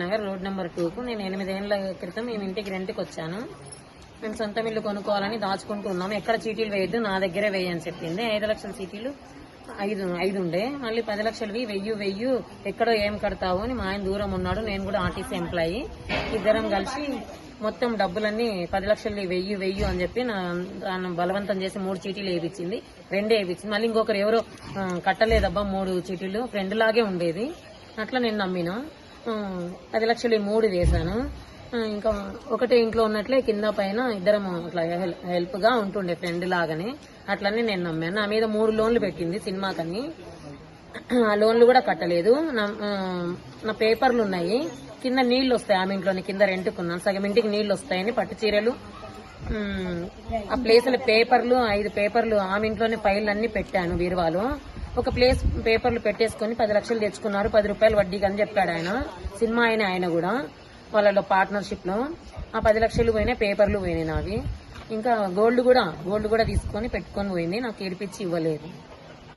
Nagar road number 2కు నేను 8 ఏళ్ల క్రితం మేము ఇంటికి రెంట్కి వచ్చాను. మేము సొంత ఇల్లు కొనుక్కోవాలని దాచుకుంటూ ఉన్నాము. ఎక్కడ చీటీలు వేయద్దు, నా దగ్గరే వేయని చెప్పింది. 5 లక్షల చీటీలు ఐదు ఉండే, మళ్ళీ 10 లక్షలవి వెయ్యి ఎక్కడో ఏం కడతావు అని మా ఆయన దూరం ఉన్నాడు. నేను కూడా ఆర్టీసీ ఎంప్లాయీ. ఇద్దరం కలిసి మొత్తం డబ్బులన్నీ 10 లక్షలు వెయ్యి అని చెప్పి నన్ను బలవంతం చేసి 3 చీటీలు వేయించింది. 2 వేయించింది. మళ్ళీ ఇంకొకరు ఎవరో కట్టలేదబ్బా 3 చీటీలు, ఫ్రెండ్ లాగే ఉండేది. అట్లా నేను నమ్మినా 10 లక్షలు 3 వేశాను. ఇంకా ఒకటే ఇంట్లో ఉన్నట్లే కింద పైన ఇద్దరం అట్లా హెల్ప్ గా ఉంటుండే, ఫ్రెండ్ లాగానే. అట్లనే నేను నమ్మాను. నా మీద 3 లోన్లు పెట్టింది సినిమాకని. ఆ లోన్లు కూడా కట్టలేదు. నా పేపర్లు ఉన్నాయి, కింద నీళ్లు వస్తాయి. ఆమె ఇంట్లోని కింద రెంట్కున్నాను, సగం ఇంటికి నీళ్లు వస్తాయని పట్టు చీరలు ఆ ప్లేసుల పేపర్లు 5 పేపర్లు ఆమె ఇంట్లోనే ఫైల్ అన్ని పెట్టాను బీరువాలో. ఒక ప్లేస్ పేపర్లు పెట్టేసుకుని 10 లక్షలు తెచ్చుకున్నారు, 10 రూపాయలు వడ్డీకి అని చెప్పాడు ఆయన. సినిమా ఆయన కూడా వాళ్ళలో పార్ట్నర్షిప్ లో ఆ 10 లక్షలు పోయినాయి, పేపర్లు పోయినాయి నావి. ఇంకా గోల్డ్ కూడా తీసుకొని పెట్టుకొని పోయింది. నాకు ఏడిపించి ఇవ్వలేదు.